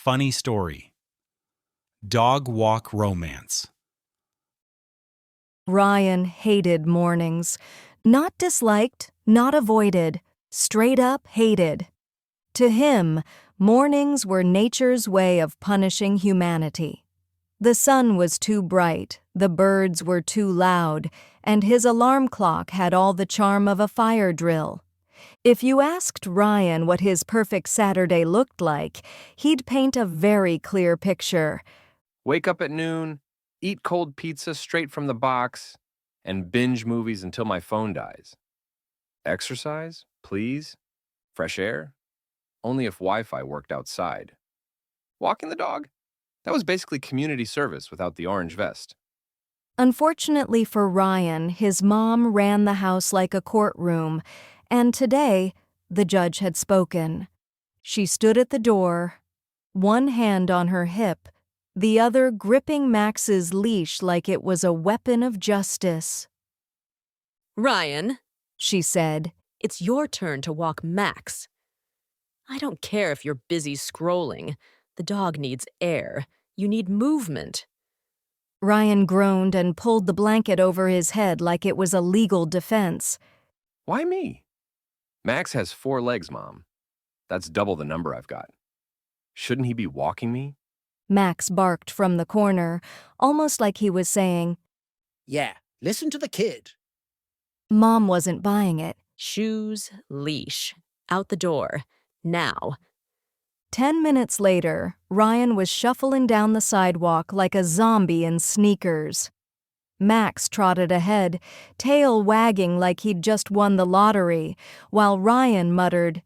Funny story. Dog walk romance. Ryan hated mornings. Not disliked, not avoided, straight up hated. To him, mornings were nature's way of punishing humanity. The sun was too bright, the birds were too loud, and his alarm clock had all the charm of a fire drill. If you asked Ryan what his perfect Saturday looked like, he'd paint a very clear picture. Wake up at noon, eat cold pizza straight from the box, and binge movies until my phone dies. Exercise, please. Fresh air, only if Wi-Fi worked outside. Walking the dog, that was basically community service without the orange vest. Unfortunately for Ryan, his mom ran the house like a courtroom, and today, the judge had spoken. She stood at the door, one hand on her hip, the other gripping Max's leash like it was a weapon of justice. Ryan, She said, it's your turn to walk Max. I don't care if you're busy scrolling. The dog needs air. You need movement. Ryan groaned and pulled the blanket over his head like it was a legal defense. Why me? Max has 4 legs, Mom. That's double the number I've got. Shouldn't he be walking me? Max barked from the corner, almost like he was saying, Yeah, listen to the kid. Mom wasn't buying it. Shoes, leash. Out the door. Now. 10 minutes later, Ryan was shuffling down the sidewalk like a zombie in sneakers. Max trotted ahead, tail wagging like he'd just won the lottery, while Ryan muttered,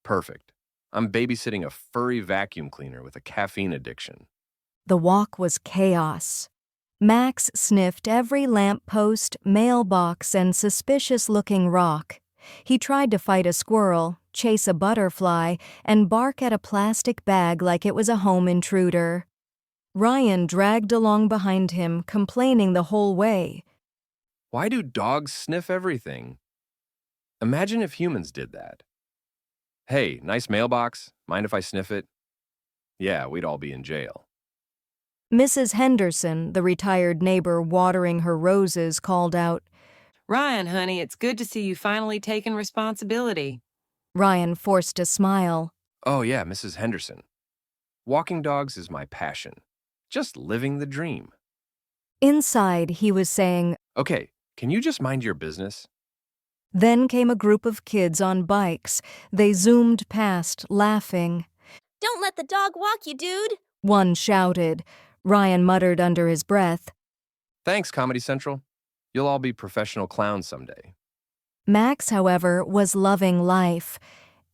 Perfect. I'm babysitting a furry vacuum cleaner with a caffeine addiction. The walk was chaos. Max sniffed every lamppost, mailbox, and suspicious-looking rock. He tried to fight a squirrel, chase a butterfly, and bark at a plastic bag like it was a home intruder. Ryan dragged along behind him, complaining the whole way. Why do dogs sniff everything? Imagine if humans did that. Hey, nice mailbox. Mind if I sniff it? Yeah, we'd all be in jail. Mrs. Henderson, the retired neighbor watering her roses, called out. Ryan, honey, it's good to see you finally taking responsibility. Ryan forced a smile. Oh yeah, Mrs. Henderson. Walking dogs is my passion. Just living the dream. Inside, he was saying. Okay, can you just mind your business? Then came a group of kids on bikes. They zoomed past, laughing. Don't let the dog walk you, dude. One shouted. Ryan muttered under his breath. Thanks, Comedy Central. You'll all be professional clowns someday. Max, however, was loving life.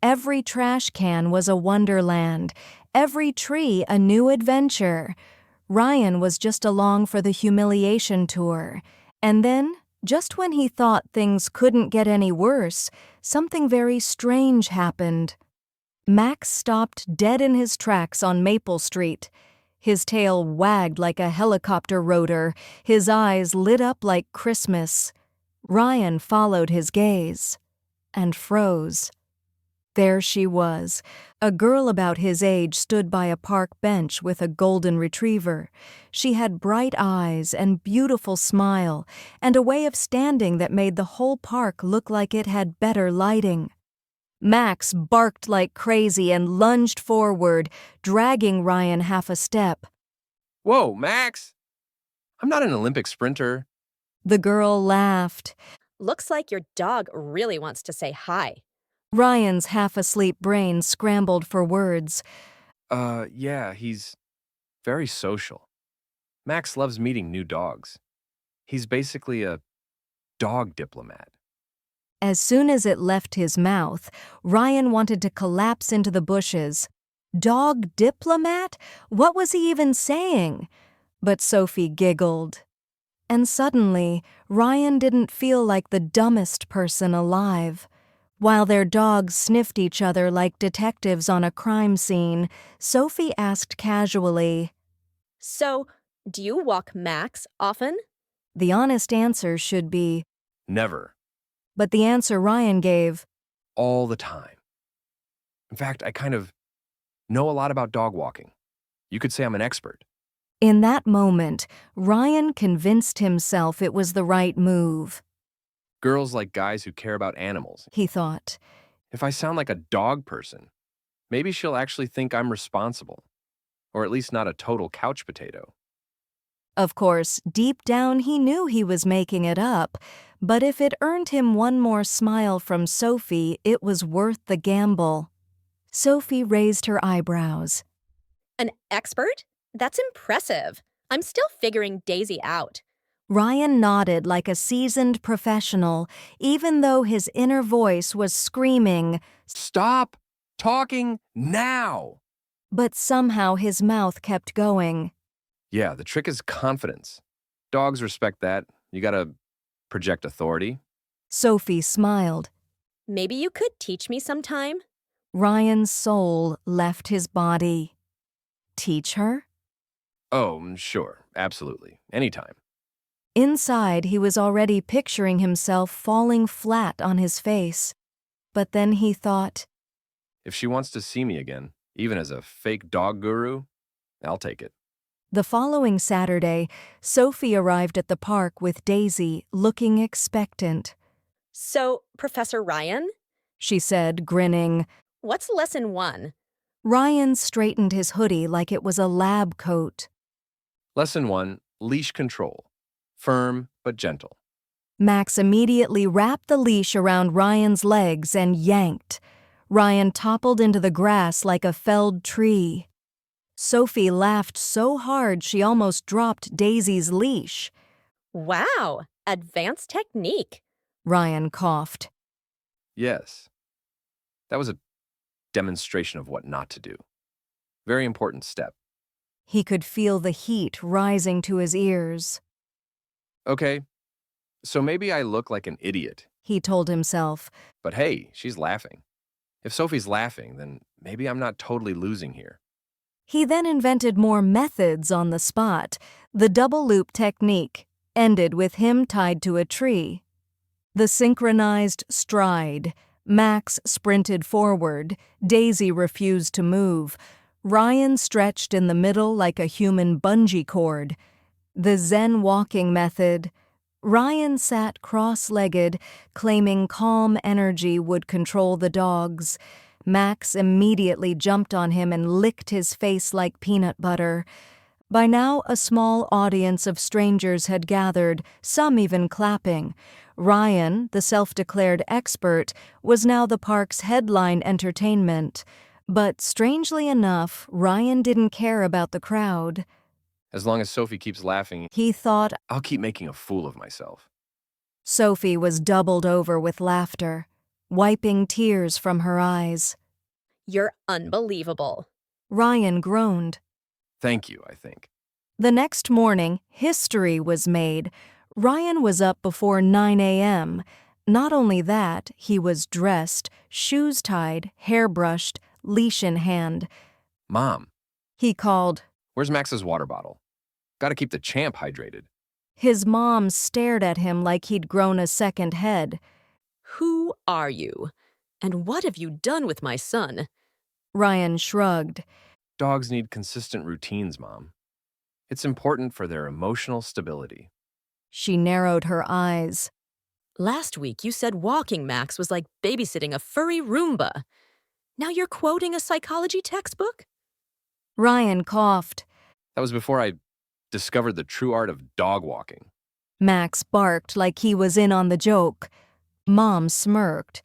Every trash can was a wonderland. Every tree a new adventure. Ryan was just along for the humiliation tour. And then, just when he thought things couldn't get any worse, something very strange happened. Max stopped dead in his tracks on Maple Street. His tail wagged like a helicopter rotor, his eyes lit up like Christmas. Ryan followed his gaze and froze. There she was. A girl about his age stood by a park bench with a golden retriever. She had bright eyes and beautiful smile, and a way of standing that made the whole park look like it had better lighting. Max barked like crazy and lunged forward, dragging Ryan half a step. Whoa, Max! I'm not an Olympic sprinter. The girl laughed. Looks like your dog really wants to say hi. Ryan's half-asleep brain scrambled for words. Yeah, he's very social. Max loves meeting new dogs. He's basically a dog diplomat. As soon as it left his mouth, Ryan wanted to collapse into the bushes. Dog diplomat? What was he even saying? But Sophie giggled. And suddenly, Ryan didn't feel like the dumbest person alive. While their dogs sniffed each other like detectives on a crime scene, Sophie asked casually, So, do you walk Max often? The honest answer should be, Never. but the answer Ryan gave, All the time. In fact, I kind of know a lot about dog walking. You could say I'm an expert. In that moment, Ryan convinced himself it was the right move. Girls like guys who care about animals. He thought. If I sound like a dog person, maybe she'll actually think I'm responsible. Or at least not a total couch potato. Of course, deep down he knew he was making it up, but if it earned him one more smile from Sophie, it was worth the gamble. Sophie raised her eyebrows. An expert? That's impressive. I'm still figuring Daisy out. Ryan nodded like a seasoned professional, even though his inner voice was screaming, Stop talking now! but somehow his mouth kept going. Yeah, the trick is confidence. Dogs respect that. You gotta project authority. Sophie smiled. Maybe you could teach me sometime? Ryan's soul left his body. Teach her? Oh, sure, absolutely. Anytime. Inside, he was already picturing himself falling flat on his face. But then he thought, If she wants to see me again, even as a fake dog guru, I'll take it. The following Saturday, Sophie arrived at the park with Daisy, looking expectant. So, Professor Ryan, She said, grinning. what's lesson 1? Ryan straightened his hoodie like it was a lab coat. Lesson 1, leash control. Firm but gentle. Max immediately wrapped the leash around Ryan's legs and yanked. Ryan toppled into the grass like a felled tree. Sophie laughed so hard she almost dropped Daisy's leash. Wow, advanced technique. Ryan coughed. Yes. That was a demonstration of what not to do. Very important step. He could feel the heat rising to his ears. Okay, so maybe I look like an idiot, He told himself. but hey, she's laughing. If Sophie's laughing, then maybe I'm not totally losing here. He then invented more methods on the spot. The double loop technique ended with him tied to a tree. The synchronized stride. Max sprinted forward. Daisy refused to move. Ryan stretched in the middle like a human bungee cord. The Zen walking method. Ryan sat cross-legged, claiming calm energy would control the dogs. Max immediately jumped on him and licked his face like peanut butter. By now, a small audience of strangers had gathered, some even clapping. Ryan, the self-declared expert, was now the park's headline entertainment. But strangely enough, Ryan didn't care about the crowd. As long as Sophie keeps laughing, He thought. I'll keep making a fool of myself. Sophie was doubled over with laughter, wiping tears from her eyes. You're unbelievable. Ryan groaned. Thank you, I think. The next morning, history was made. Ryan was up before 9 a.m. Not only that, he was dressed, shoes tied, hair brushed, leash in hand. Mom, He called. where's Max's water bottle? Gotta keep the champ hydrated. His mom stared at him like he'd grown a second head. Who are you? And what have you done with my son? Ryan shrugged. Dogs need consistent routines, Mom. It's important for their emotional stability. She narrowed her eyes. Last week you said walking Max was like babysitting a furry Roomba. Now you're quoting a psychology textbook? Ryan coughed. That was before I discovered the true art of dog walking. Max barked like he was in on the joke. Mom smirked.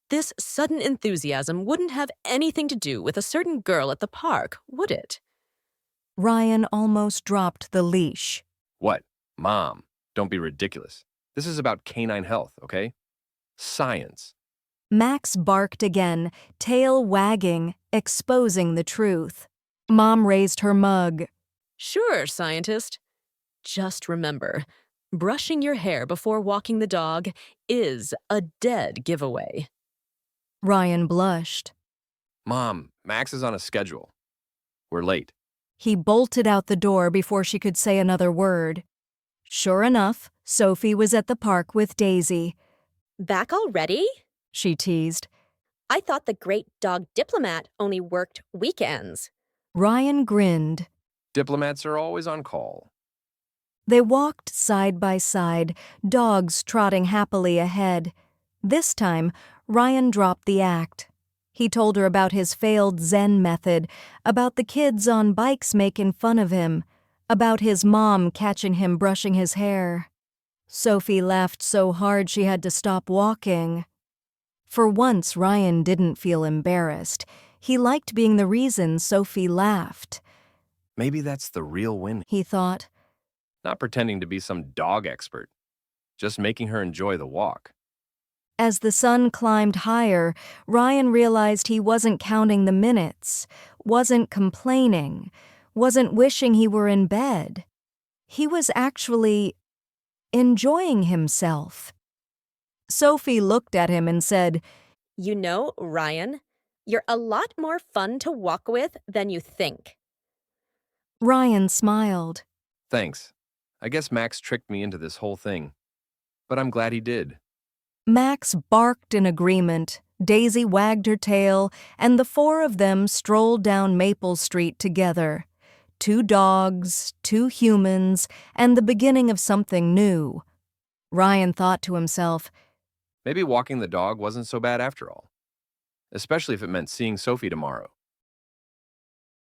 This sudden enthusiasm wouldn't have anything to do with a certain girl at the park, would it? Ryan almost dropped the leash. What? Mom, don't be ridiculous. This is about canine health, okay? Science. Max barked again, tail wagging, exposing the truth. Mom raised her mug. Sure, scientist. Just remember, brushing your hair before walking the dog is a dead giveaway. Ryan blushed. Mom, Max is on a schedule. We're late. He bolted out the door before she could say another word. Sure enough, Sophie was at the park with Daisy. Back already? She teased. I thought the great dog diplomat only worked weekends. Ryan grinned. Diplomats are always on call. They walked side by side, dogs trotting happily ahead. This time, Ryan dropped the act. He told her about his failed Zen method, about the kids on bikes making fun of him, about his mom catching him brushing his hair. Sophie laughed so hard she had to stop walking. For once, Ryan didn't feel embarrassed. He liked being the reason Sophie laughed. Maybe that's the real win. He thought. Not pretending to be some dog expert, just making her enjoy the walk. As the sun climbed higher, Ryan realized he wasn't counting the minutes, wasn't complaining, wasn't wishing he were in bed. He was actually enjoying himself. Sophie looked at him and said, You know, Ryan, you're a lot more fun to walk with than you think. Ryan smiled. Thanks. I guess Max tricked me into this whole thing. But I'm glad he did. Max barked in agreement, Daisy wagged her tail, and the four of them strolled down Maple Street together. 2 dogs, 2 humans, and the beginning of something new. Ryan thought to himself, Maybe walking the dog wasn't so bad after all. Especially if it meant seeing Sophie tomorrow.